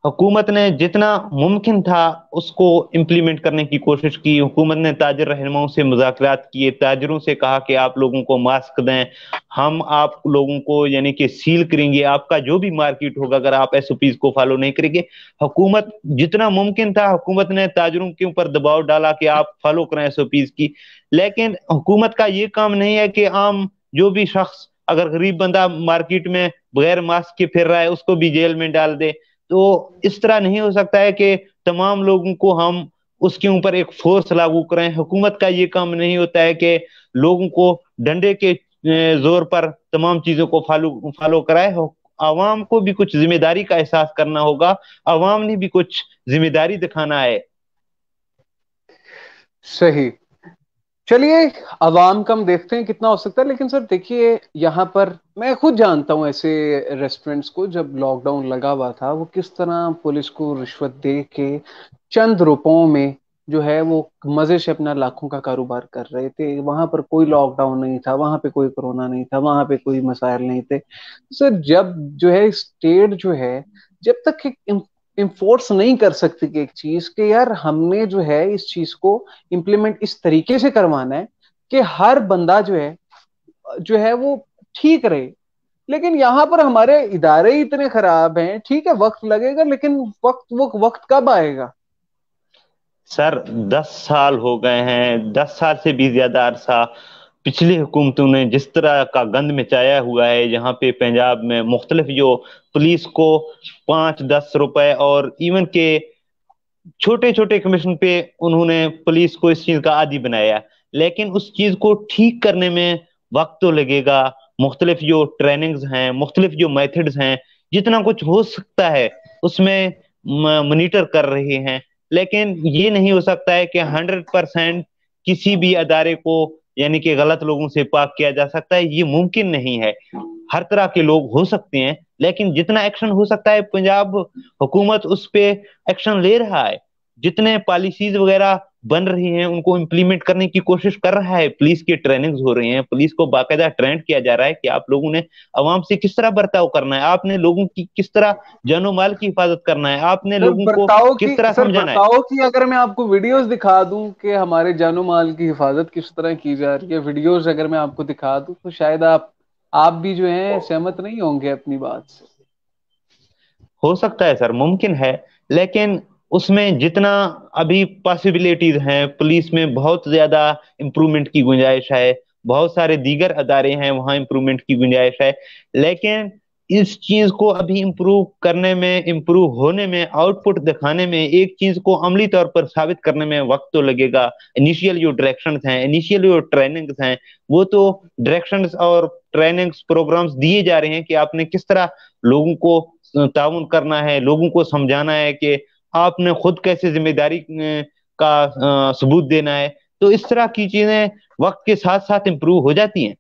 हुकूमत ने जितना मुमकिन था उसको इम्प्लीमेंट करने की कोशिश की। हुकूमत ने ताजिर रहनुमाओं से मुज़ाकरात किए, ताजिरों से कहा कि आप लोगों को मास्क दें, हम आप लोगों को यानी कि सील करेंगे, आपका जो भी मार्केट होगा अगर आप एसओपीज को फॉलो नहीं करेंगे। हुकूमत जितना मुमकिन था हुकूमत ने ताजिरों के ऊपर दबाव डाला कि आप फॉलो करें एसओपीज की। लेकिन हुकूमत का ये काम नहीं है कि आम जो भी शख्स अगर गरीब बंदा मार्केट में बगैर मास्क के फिर रहा है उसको भी जेल में डाल दे। तो इस तरह नहीं हो सकता है कि तमाम लोगों को हम उसके ऊपर एक फोर्स लागू करें। हुकूमत का ये काम नहीं होता है कि लोगों को डंडे के जोर पर तमाम चीजों को फॉलो फॉलो कराए। आवाम को भी कुछ जिम्मेदारी का एहसास करना होगा, आवाम ने भी कुछ जिम्मेदारी दिखाना है। सही। चलिए, आवाम का हम देखते हैं कितना हो सकता है। लेकिन सर देखिए, यहाँ पर मैं खुद जानता हूँ ऐसे रेस्टोरेंट्स को, जब लॉकडाउन लगा हुआ था वो किस तरह पुलिस को रिश्वत दे के चंद रुपयों में जो है वो मजे से अपना लाखों का कारोबार कर रहे थे। वहां पर कोई लॉकडाउन नहीं था, वहां पे कोई कोरोना नहीं था, वहां पे कोई मसाइल नहीं थे। सर जब जो है स्टेट जो है, जब तक इन्फोर्स नहीं कर सकती कि एक चीज के यार हमने जो है इस चीज को इम्प्लीमेंट इस तरीके से करवाना है कि हर बंदा जो है वो ठीक रहे। लेकिन यहाँ पर हमारे इदारे ही इतने खराब हैं। ठीक है, वक्त लगेगा, लेकिन वो वक्त कब आएगा? सर 10 साल हो गए हैं, 10 साल से भी ज्यादा अरसा पिछली हुकूमतों ने जिस तरह का गंद मचाया हुआ है। यहाँ पे पंजाब में मुख्तलिफ जो पुलिस को 5-10 रुपए और इवन के छोटे छोटे कमीशन पे उन्होंने पुलिस को इस चीज का आदी बनाया। लेकिन उस चीज को ठीक करने में वक्त तो लगेगा। मुख्तलिफ जो ट्रेनिंग्स हैं, मुख्तलिफ जो मेथड्स हैं, जितना कुछ हो सकता है उसमें मॉनिटर कर रहे हैं। लेकिन ये नहीं हो सकता है कि 100% किसी भी अदारे को यानी कि गलत लोगों से पाक किया जा सकता है, ये मुमकिन नहीं है। हर तरह के लोग हो सकते हैं, लेकिन जितना एक्शन हो सकता है पंजाब हुकूमत उस पे एक्शन ले रहा है। जितने पॉलिसीज वगैरह बन रही हैं उनको इम्प्लीमेंट करने की कोशिश कर रहा है। पुलिस की ट्रेनिंग्स हो रही हैं, पुलिस को बाकायदा ट्रेंड किया जा रहा है कि आप लोगों ने अवाम से किस तरह बर्ताव करना है, आपने लोगों की किस तरह जानो माल की हिफाजत करना है, आपने लोगों को किस तरह समझाना है। बर्ताव की अगर मैं आपको वीडियोस दिखा दूं कि हमारे जानो माल की हिफाजत किस तरह की जा रही है, वीडियोस अगर मैं आपको दिखा दूं, तो शायद आप भी जो है सहमत नहीं होंगे अपनी बात से। हो सकता है सर, मुमकिन है। लेकिन उसमें जितना अभी पॉसिबिलिटीज हैं, पुलिस में बहुत ज्यादा इम्प्रूवमेंट की गुंजाइश है, बहुत सारे दीगर अदारे हैं वहां इम्प्रूवमेंट की गुंजाइश है। लेकिन इस चीज को अभी इम्प्रूव करने में, इम्प्रूव होने में, आउटपुट दिखाने में, एक चीज को अमली तौर पर साबित करने में वक्त तो लगेगा। इनिशियल जो डायरेक्शंस हैं, इनिशियल जो ट्रेनिंग्स हैं, वो तो डायरेक्शंस और ट्रेनिंग्स प्रोग्राम्स दिए जा रहे हैं कि आपने किस तरह लोगों को ताउन करना है, लोगों को समझाना है कि आपने खुद कैसे जिम्मेदारी का सबूत देना है। तो इस तरह की चीजें वक्त के साथ साथ इम्प्रूव हो जाती हैं।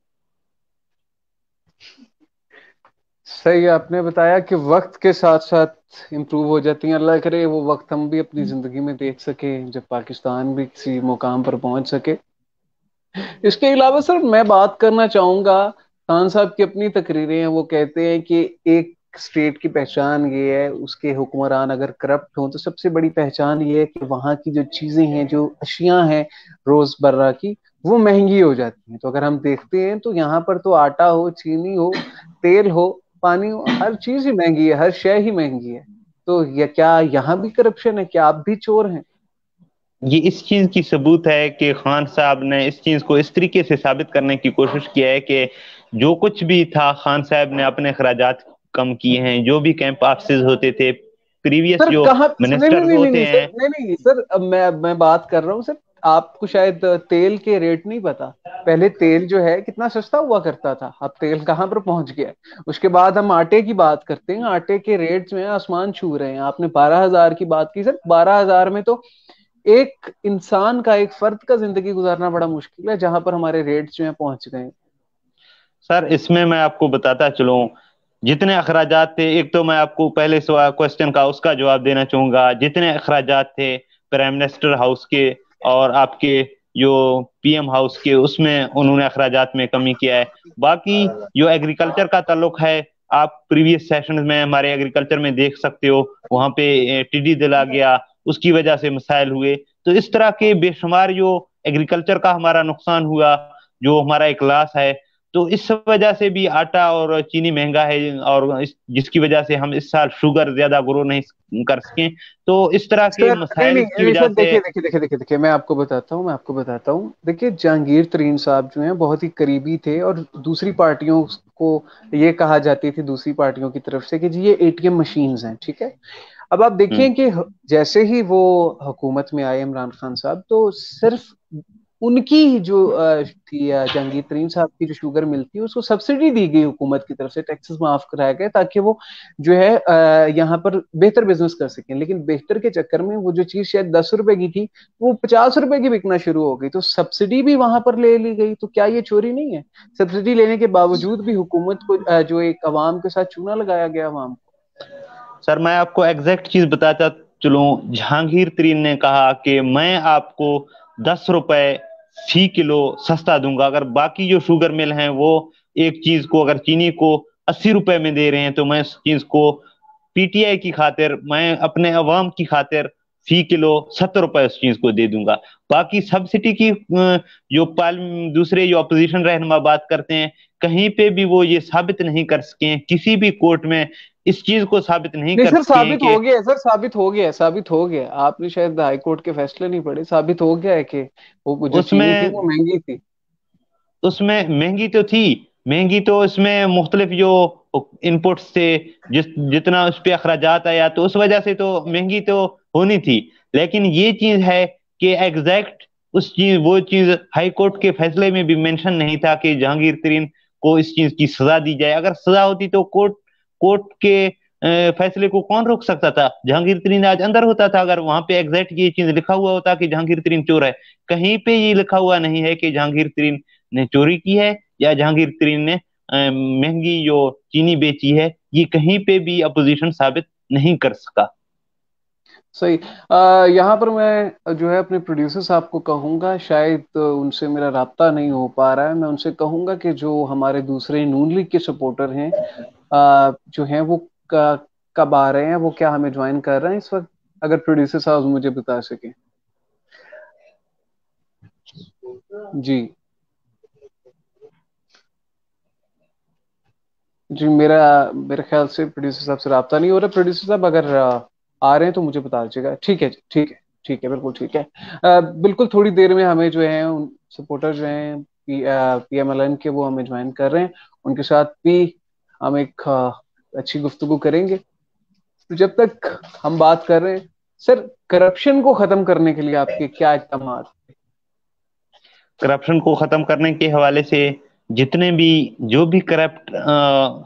सही आपने बताया कि वक्त के साथ साथ इम्प्रूव हो जाती हैं। अल्लाह करे वो वक्त हम भी अपनी जिंदगी में देख सके जब पाकिस्तान भी किसी मुकाम पर पहुंच सके। इसके अलावा सर मैं बात करना चाहूंगा, खान साहब की अपनी तकरीरें हैं, वो कहते हैं कि एक स्टेट की पहचान ये है, उसके हुक्मरान अगर करप्ट हों तो सबसे बड़ी पहचान ये है कि वहाँ की जो चीजें हैं, जो अशियां हैं रोजमर्रा की, वो महंगी हो जाती हैं। तो अगर हम देखते हैं तो यहाँ पर तो आटा हो, चीनी हो, तेल हो, पानी हो, हर चीज ही महंगी है, हर शय ही महंगी है। तो ये क्या यहाँ भी करप्शन है? क्या आप भी चोर हैं? ये इस चीज की सबूत है कि खान साहब ने इस चीज को इस तरीके से साबित करने की कोशिश किया है कि जो कुछ भी था खान साहब ने अपने अखराजात कम किए हैं। जो भी कैंप ऑफिस होते थे, प्रीवियस सर जो कहाँ? नहीं नहीं मिनिस्टर्स नहीं नहीं होते नहीं सर, हैं। नहीं नहीं सर, अब मैं बात कर रहा हूँ सर। आपको शायद तेल के रेट नहीं पता। पहले तेल जो है कितना सस्ता हुआ करता था, अब तेल कहाँ पर पहुंच गया है। उसके बाद हम आटे की बात करते हैं, आटे के रेट जो है आसमान छू रहे हैं। आपने 12,000 की बात की सर, 12,000 में तो एक इंसान का, एक फर्द का जिंदगी गुजारना बड़ा मुश्किल है, जहां पर हमारे रेट जो है पहुंच गए। सर इसमें मैं आपको बताता चलूं, जितने अखराजात थे, एक तो मैं आपको पहले सवाल क्वेश्चन का उसका जवाब देना चाहूंगा। जितने अखराजात थे प्राइम मिनिस्टर हाउस के और आपके जो पीएम हाउस के, उसमें उन्होंने अखराजात में कमी किया है। बाकी जो एग्रीकल्चर का ताल्लुक है, आप प्रीवियस सेशन में हमारे एग्रीकल्चर में देख सकते हो, वहां पे टिड्डी दल आ गया, उसकी वजह से मसाइल हुए। तो इस तरह के बेशुमार जो एग्रीकल्चर का हमारा नुकसान हुआ, जो हमारा एक लॉस है, तो इस वजह से भी आटा और चीनी महंगा है, और जिसकी वजह से हम इस साल शुगर ज्यादा ग्रो नहीं कर सके। तो इस तरह के सर नहीं मसाइल नहीं की नहीं वजह सर, से। देखिए मैं आपको बताता हूँ। देखिए जहांगीर तरीन साहब जो हैं बहुत ही करीबी थे, और दूसरी पार्टियों को ये कहा जाती थी दूसरी पार्टियों की तरफ से कि जी ये एटीएम मशीन्स हैं, ठीक है। अब आप हम्म। देखें कि जैसे ही वो हुकूमत में आए इमरान खान साहब, तो सिर्फ उनकी जो थी जहांगीर तरीन साहब की जो शुगर मिल थी उसको सब्सिडी दी गई हुकूमत की तरफ से, टैक्सेस माफ कराए गए ताकि वो जो है यहाँ पर बेहतर बिजनेस कर सकें। लेकिन बेहतर के चक्कर में वो जो चीज शायद 10 रुपए की थी वो 50 रुपए की बिकना शुरू हो गई, तो सब्सिडी भी वहां पर ले ली गई। तो क्या ये चोरी नहीं है? सब्सिडी लेने के बावजूद भी हुकूमत को जो एक अवाम के साथ चूना लगाया गया अवाम को। सर मैं आपको एग्जैक्ट चीज बताता चलूं, जहांगीर तरीन ने कहा कि मैं आपको 10 रुपए फी किलो सस्ता दूंगा। अगर बाकी जो शुगर मिल हैं वो एक चीज को, अगर चीनी को 80 रुपए में दे रहे हैं, तो मैं इस चीज को पीटीआई की खातिर, मैं अपने अवाम की खातिर फी किलो 70 रुपए उस चीज को दे दूंगा। बाकी सब्सिडी की जो दूसरे जो अपोजिशन रहनुमा बात करते हैं, कहीं पे भी वो ये साबित नहीं कर सके हैं, किसी भी कोर्ट में इस चीज को साबित नहीं नहीं कर सर, सके हैं साबित कि हो गया है सर, साबित हो गया। आपने शायद हाई कोर्ट के फैसले नहीं पढ़े, साबित हो गया है कि वो जो चीनी थी उसमें वो महंगी थी। उसमें महंगी तो थी, महंगी तो इसमें मुख्तलिफ जो इनपुट्स थे, जितना उस पे अखराजात आया, तो उस वजह से तो महंगी तो होनी थी। लेकिन ये चीज है कि एग्जैक्ट उस चीज वो चीज हाई कोर्ट के फैसले में भी मेंशन नहीं था कि जहांगीर तरीन को इस चीज की सजा दी जाए। अगर सजा होती तो कोर्ट कोर्ट के फैसले को कौन रोक सकता था? जहांगीर तरीन आज अंदर होता था, अगर वहां पे एग्जैक्ट ये चीज लिखा हुआ होता कि जहांगीर तरीन चोर है। कहीं पे ये लिखा हुआ नहीं है कि जहांगीर तरीन ने चोरी की है, या जहांगीर तरीन ने महंगी जो चीनी बेची है। ये कहीं पे भी अपोजिशन साबित नहीं कर सका। सही। यहाँ पर मैं जो है अपने प्रोड्यूसर साहब को कहूंगा, शायद उनसे मेरा राब्ता नहीं हो पा रहा है, मैं उनसे कहूंगा कि जो हमारे दूसरे नून लीग के सपोर्टर हैं जो हैं वो कब आ रहे हैं, वो क्या हमें ज्वाइन कर रहे हैं इस वक्त? अगर प्रोड्यूसर साहब मुझे बता सके। जी। जी मेरा मेरे ख्याल से प्रोड्यूसर साहब से राब्ता नहीं हो रहा। प्रोड्यूसर साहब अगर आ रहे हैं तो मुझे बता दीजिएगा। ठीक है जी, ठीक है, ठीक है, बिल्कुल ठीक है। बिल्कुल थोड़ी देर में हमें जो है उन सपोर्टर जो हैं पीएमएलएन के, वो हमें ज्वाइन कर रहे हैं। उनके साथ भी हम एक अच्छी गुफ्तगू करेंगे। तो जब तक हम बात कर रहे हैं सर, करप्शन को खत्म करने के लिए आपके क्या इक़दाम? करप्शन को खत्म करने के हवाले से, जितने भी जो भी करप्ट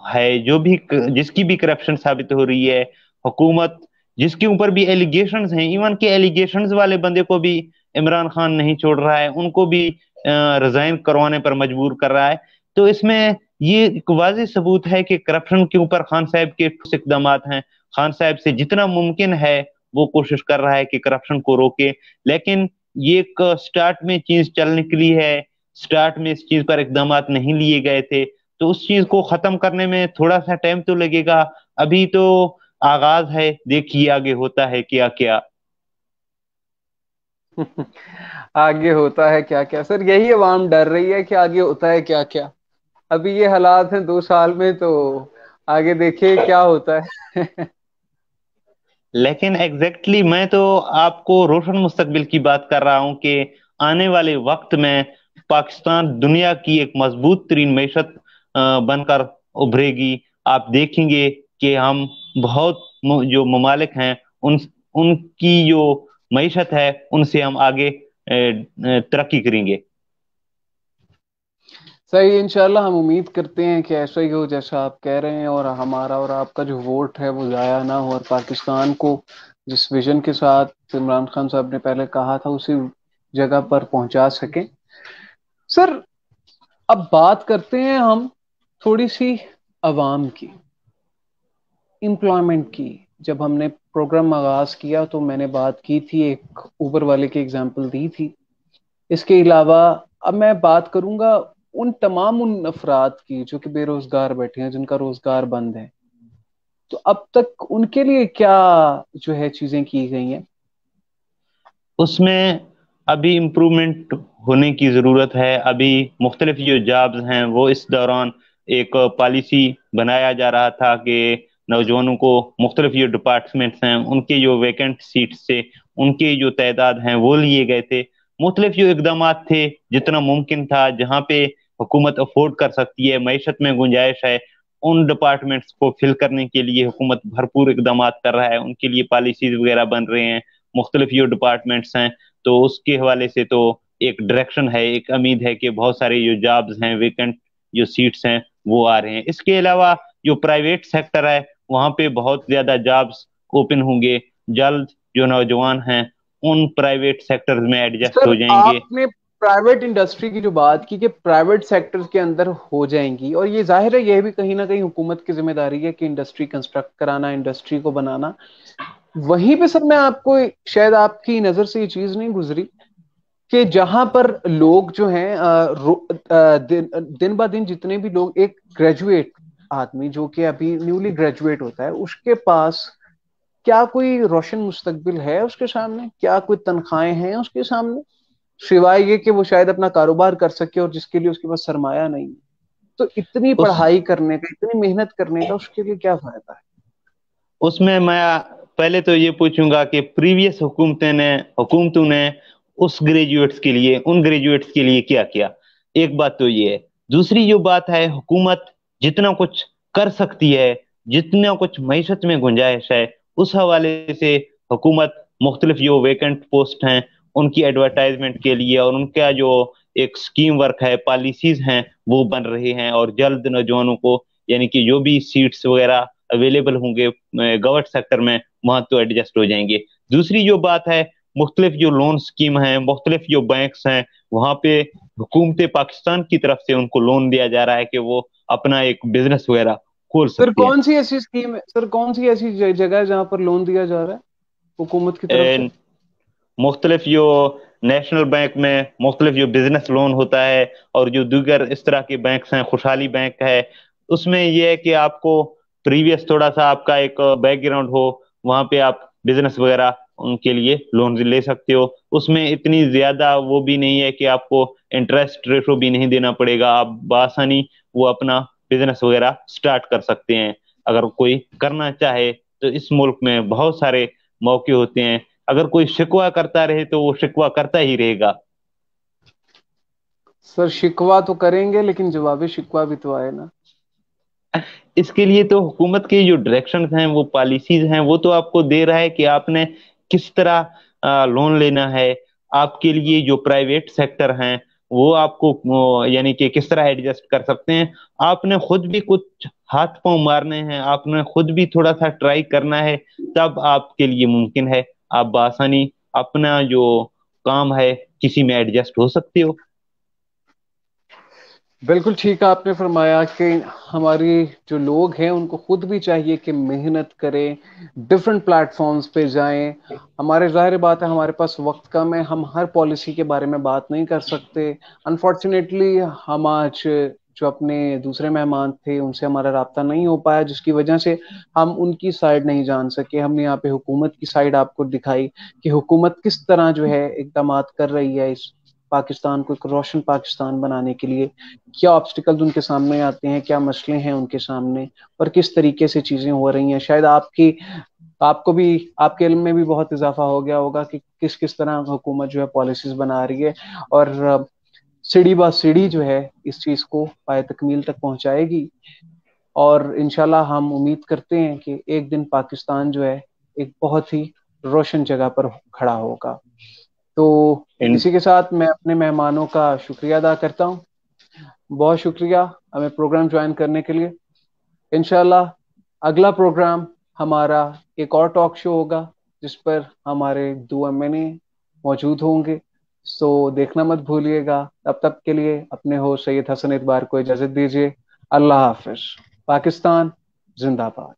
है, जो भी जिसकी भी करप्शन साबित हो रही है, हुकूमत जिसके ऊपर भी एलिगेशंस हैं, इवन के एलिगेशंस वाले बंदे को भी इमरान खान नहीं छोड़ रहा है, उनको भी रिजाइन करवाने पर मजबूर कर रहा है। तो इसमें ये एक वाज़ेह सबूत है कि करप्शन के ऊपर खान साहब के ठोस इकदाम हैं। खान साहब से जितना मुमकिन है वो कोशिश कर रहा है कि करप्शन को रोके। लेकिन ये एक स्टार्ट में चीज चल निकली है, स्टार्ट में इस चीज पर इकदाम नहीं लिए गए थे, तो उस चीज को खत्म करने में थोड़ा सा टाइम तो लगेगा। अभी तो आगाज है, देखिए आगे होता है क्या क्या। आगे होता है क्या क्या सर, यही अवाम डर रही है कि आगे होता है क्या क्या। अभी ये हालात हैं 2 साल में, तो आगे देखिए क्या होता है। लेकिन एग्जैक्टली मैं तो आपको रोशन मुस्तकबिल की बात कर रहा हूं कि आने वाले वक्त में पाकिस्तान दुनिया की एक मजबूत तरीन मैशत बनकर उभरेगी। आप देखेंगे कि हम बहुत जो ममालिक हैं, उन उनकी जो मैशत है उनसे हम आगे तरक्की करेंगे। सही, इंशाल्लाह हम उम्मीद करते हैं कि ऐसा ही हो जैसा आप कह रहे हैं, और हमारा और आपका जो वोट है वो जाया ना हो, और पाकिस्तान को जिस विजन के साथ इमरान खान साहब ने पहले कहा था उसी जगह पर पहुंचा सके। सर अब बात करते हैं हम थोड़ी सी अवाम की, एम्प्लॉयमेंट की। जब हमने प्रोग्राम आगाज किया तो मैंने बात की थी, एक ऊबर वाले की एग्जांपल दी थी। इसके अलावा अब मैं बात करूंगा ان تمام ان افراد کی جو کہ بے روزگار بیٹھے ہیں، جن کا روزگار بند ہے، تو اب تک ان کے لیے کیا جو ہے چیزیں کی گئی ہیں؟ اس میں ابھی امپرومنٹ ہونے کی ضرورت ہے. ابھی مختلف جو جابز ہیں وہ اس دوران ایک پالیسی بنایا جا رہا تھا کہ نوجوانوں کو مختلف جو ڈپارٹمنٹس ہیں ان کے جو ویکنٹ سیٹس سے ان کی جو تعداد ہیں وہ لیے گئے تھے. مختلف جو اقدامات تھے جتنا ممکن تھا جہاں پہ حکومت افورڈ کر سکتی ہے، معیشت میں گنجائش ہے، ان ڈپارٹمنٹس کو فل کرنے کے لیے حکومت بھرپور اقدامات کر رہا ہے. ان کے لیے پالیسیز وغیرہ بن رہے ہیں. مختلف جو ڈپارٹمنٹس ہیں تو اس کے حوالے سے تو ایک ڈائریکشن ہے، ایک امید ہے کہ بہت سارے جو جابز ہیں، ویکنٹ جو سیٹس ہیں وہ آ رہے ہیں. اس کے علاوہ جو پرائیویٹ سیکٹر ہے وہاں پہ بہت زیادہ جابز اوپن ہوں گے. جلد جو نوجوان ہیں ان پرائیویٹ سیکٹر میں ایڈجسٹ سر ہو جائیں گے. آپ نے پرائیویٹ انڈسٹری کی جو بات کی کہ پرائیویٹ سیکٹر کے اندر ہو جائیں گی، اور یہ ظاہر ہے یہ بھی کہیں نہ کہیں حکومت کی ذمہ داری ہے کہ انڈسٹری کنسٹرکٹ کرانا، انڈسٹری کو بنانا. وہیں پہ سر میں آپ کو، شاید آپ کی نظر سے یہ چیز نہیں گزری کہ جہاں پر لوگ جو ہیں دن بہ دن جتنے بھی لوگ، ایک گریجویٹ آدمی جو کہ ابھی نیولی گریجویٹ ہوتا ہے، اس کے پاس کیا کوئی روشن مستقبل ہے اس کے سامنے؟ کیا کوئی تنخواہیں ہیں اس کے سامنے، سوائے یہ کہ وہ شاید اپنا کاروبار کر سکے، اور جس کے لیے اس کے پاس سرمایہ نہیں ہے؟ تو اتنی اس پڑھائی کرنے کا، اتنی محنت کرنے کا، اس کے لیے کیا فائدہ ہے؟ اس میں پہلے تو یہ پوچھوں گا کہ پریویس حکومتوں نے اس گریجویٹس کے لیے، ان گریجویٹس کے لیے کیا کیا. ایک بات تو یہ ہے. دوسری جو بات ہے، حکومت جتنا کچھ کر سکتی ہے، جتنا کچھ معیشت میں گنجائش ہے، اس حوالے سے حکومت مختلف جو ویکنٹ پوسٹ ہیں ان کی ایڈورٹائزمنٹ کے لیے اور ان کا جو ایک سکیم ورک ہے، پالیسیز ہیں وہ بن رہے ہیں. اور جلد نوجوانوں کو یعنی کہ جو بھی سیٹس وغیرہ اویلیبل ہوں گے گورنمنٹ سیکٹر میں وہاں تو ایڈجسٹ ہو جائیں گے. دوسری جو بات ہے، مختلف جو لون سکیم ہیں، مختلف جو بینکس ہیں وہاں پہ حکومت پاکستان کی طرف سے ان کو لون دیا جا رہا ہے کہ وہ اپنا ایک بزنس وغیرہ کھول سر سکتے ہیں. کون سی ایسی اسکیم ہے، سر کون سی ایسی جگہ ہے جہاں پر لون دیا جا رہا ہے حکومت کی طرف سے؟ مختلف جو نیشنل بینک میں مختلف جو بزنس لون ہوتا ہے، اور جو دیگر اس طرح کے بینکس ہیں، خوشحالی بینک ہے، اس میں یہ ہے کہ آپ کو پریویس تھوڑا سا آپ کا ایک بیک گراؤنڈ ہو، وہاں پہ آپ بزنس وغیرہ ان کے لیے لون لے سکتے ہو. اس میں اتنی زیادہ وہ بھی نہیں ہے کہ آپ کو انٹرسٹ ریٹو بھی نہیں دینا پڑے گا. آپ بآسانی وہ اپنا بزنس وغیرہ سٹارٹ کر سکتے ہیں. اگر کوئی کرنا چاہے تو اس ملک میں بہت سارے موقع ہوتے ہیں. اگر کوئی شکوہ کرتا رہے تو وہ شکوہ کرتا ہی رہے گا. سر شکوہ تو کریں گے، لیکن جواب شکوہ بھی تو آئے نا. اس کے لیے تو حکومت کے جو ڈائریکشنز ہیں، وہ پالیسیز ہیں، وہ تو آپ کو دے رہا ہے کہ آپ نے کس طرح لون لینا ہے. آپ کے لیے جو پرائیویٹ سیکٹر ہیں وہ آپ کو یعنی کہ کس طرح ایڈجسٹ کر سکتے ہیں. آپ نے خود بھی کچھ ہاتھ پاؤں مارنے ہیں، آپ نے خود بھی تھوڑا سا ٹرائی کرنا ہے، تب آپ کے لیے ممکن ہے آپ بآسانی اپنا جو کام ہے کسی میں ایڈجسٹ ہو سکتے ہو. بالکل ٹھیک آپ نے فرمایا کہ ہماری جو لوگ ہیں ان کو خود بھی چاہیے کہ محنت کریں، ڈفرینٹ پلیٹ فارمز پہ جائیں. ہمارے ظاہر بات ہے ہمارے پاس وقت کم ہے، ہم ہر پالیسی کے بارے میں بات نہیں کر سکتے. انفارچونیٹلی ہم آج جو اپنے دوسرے مہمان تھے ان سے ہمارا رابطہ نہیں ہو پایا، جس کی وجہ سے ہم ان کی سائڈ نہیں جان سکے. ہم نے یہاں پہ حکومت کی سائڈ آپ کو دکھائی کہ حکومت کس طرح جو ہے اقدامات کر رہی ہے اس پاکستان کو ایک روشن پاکستان بنانے کے لیے. کیا آبسٹیکلز ان کے سامنے آتے ہیں، کیا مسئلے ہیں ان کے سامنے، اور کس طریقے سے چیزیں ہو رہی ہیں. شاید آپ کو بھی، آپ کے علم میں بھی بہت اضافہ ہو گیا ہوگا کہ کس طرح حکومت جو ہے پالیسیز بنا رہی ہے، اور سیڑھی با سیڑھی جو ہے اس چیز کو پائے تکمیل تک پہنچائے گی. اور انشاءاللہ ہم امید کرتے ہیں کہ ایک دن پاکستان جو ہے ایک بہت ہی روشن جگہ پر کھڑا ہوگا. تو اسی کے ساتھ میں اپنے مہمانوں کا شکریہ ادا کرتا ہوں. بہت شکریہ ہمیں پروگرام جوائن کرنے کے لیے. انشاءاللہ اگلا پروگرام ہمارا ایک اور ٹاک شو ہوگا جس پر ہمارے دو ایم این اے موجود ہوں گے. سو دیکھنا مت بھولیے گا. تب کے لیے اپنے ہو سید حسن اقبال کو اجازت دیجیے. اللہ حافظ. پاکستان زندہ باد.